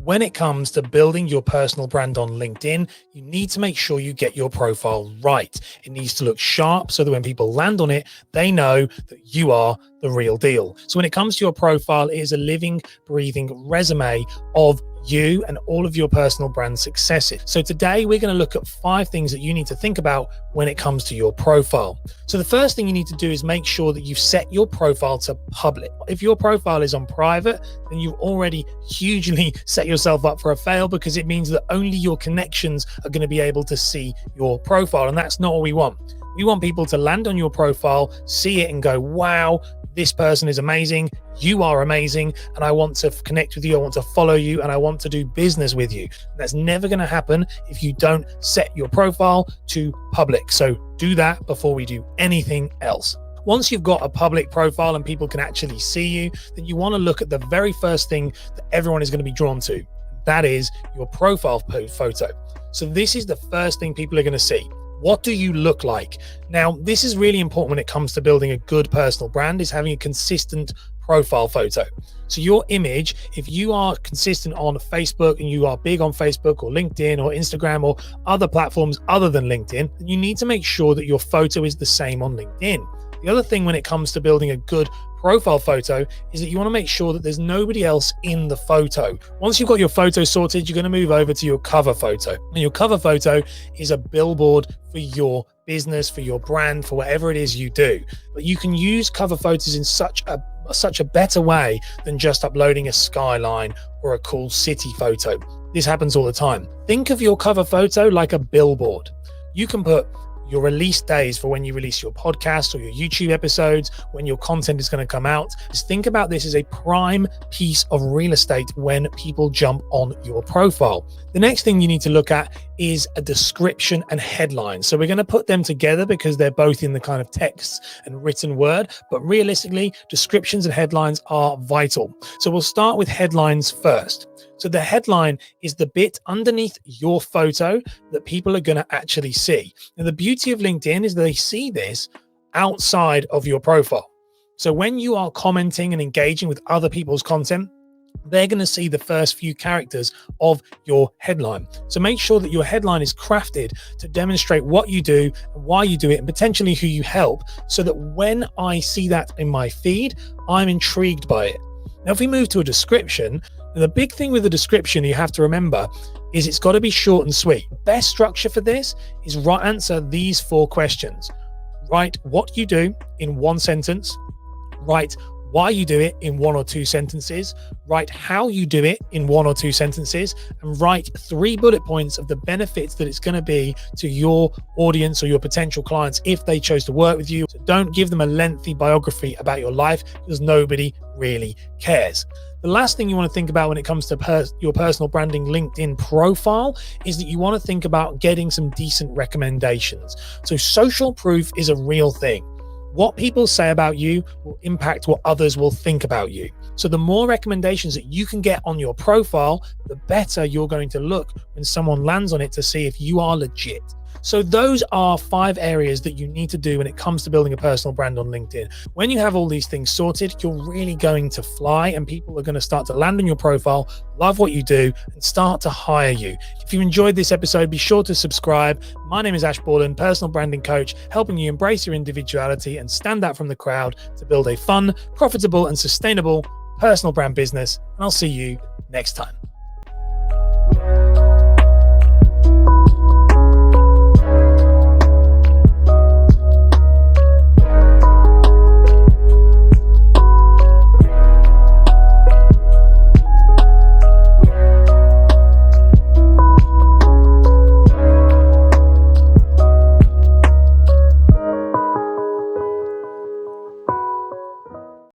When it comes to building your personal brand on LinkedIn, you need to make sure you get your profile right. It needs to look sharp so that when people land on it, they know that you are the real deal. So when it comes to your profile, it is a living, breathing resume of you and all of your personal brand successes. So today we're going to look at 5 things that you need to think about when it comes to your profile. So the first thing you need to do is make sure that you've set your profile to public. If your profile is on private, then you've already hugely set yourself up for a fail, because it means that only your connections are going to be able to see your profile. And that's not what we want. We want people to land on your profile, see it and go, wow, this person is amazing. You are amazing. And I want to connect with you. I want to follow you and I want to do business with you. That's never going to happen if you don't set your profile to public. So do that before we do anything else. Once you've got a public profile and people can actually see you, then you want to look at the very first thing that everyone is going to be drawn to. That is your profile photo. So this is the first thing people are going to see. What do you look like? Now, this is really important when it comes to building a good personal brand, is having a consistent profile photo. So your image, if you are consistent on Facebook and you are big on Facebook or LinkedIn or Instagram or other platforms other than LinkedIn, then you need to make sure that your photo is the same on LinkedIn. The other thing when it comes to building a good profile photo is that you want to make sure that there's nobody else in the photo. Once you've got your photo sorted, you're going to move over to your cover photo. And your cover photo is a billboard for your business, for your brand, for whatever it is you do. But you can use cover photos in such a better way than just uploading a skyline or a cool city photo. This happens all the time. Think of your cover photo like a billboard. You can put your release days for when you release your podcast or your YouTube episodes, when your content is going to come out. Just think about this as a prime piece of real estate when people jump on your profile. The next thing you need to look at is a description and headline. So we're going to put them together because they're both in the kind of text and written word, but realistically, descriptions and headlines are vital. So we'll start with headlines first. So the headline is the bit underneath your photo that people are going to actually see. And the beauty of LinkedIn is that they see this outside of your profile. So when you are commenting and engaging with other people's content, they're going to see the first few characters of your headline. So make sure that your headline is crafted to demonstrate what you do and why you do it and potentially who you help, so that when I see that in my feed, I'm intrigued by it. Now, if we move to a description, the big thing with the description you have to remember is it's got to be short and sweet. The best structure for this is answer these 4 questions. Write what you do in 1 sentence. Write why you do it in 1 or 2 sentences. Write how you do it in 1 or 2 sentences, and write 3 bullet points of the benefits that it's going to be to your audience or your potential clients if they chose to work with you. So don't give them a lengthy biography about your life, because nobody really cares. The last thing you want to think about when it comes to your personal branding LinkedIn profile is that you want to think about getting some decent recommendations. So social proof is a real thing. What people say about you will impact what others will think about you. So the more recommendations that you can get on your profile, the better you're going to look when someone lands on it to see if you are legit. So those are 5 areas that you need to do when it comes to building a personal brand on LinkedIn. When you have all these things sorted, you're really going to fly, and people are going to start to land on your profile, love what you do, and start to hire you. If you enjoyed this episode, be sure to subscribe. My name is Borland, personal branding coach, helping you embrace your individuality and stand out from the crowd to build a fun, profitable, and sustainable personal brand business. And I'll see you next time.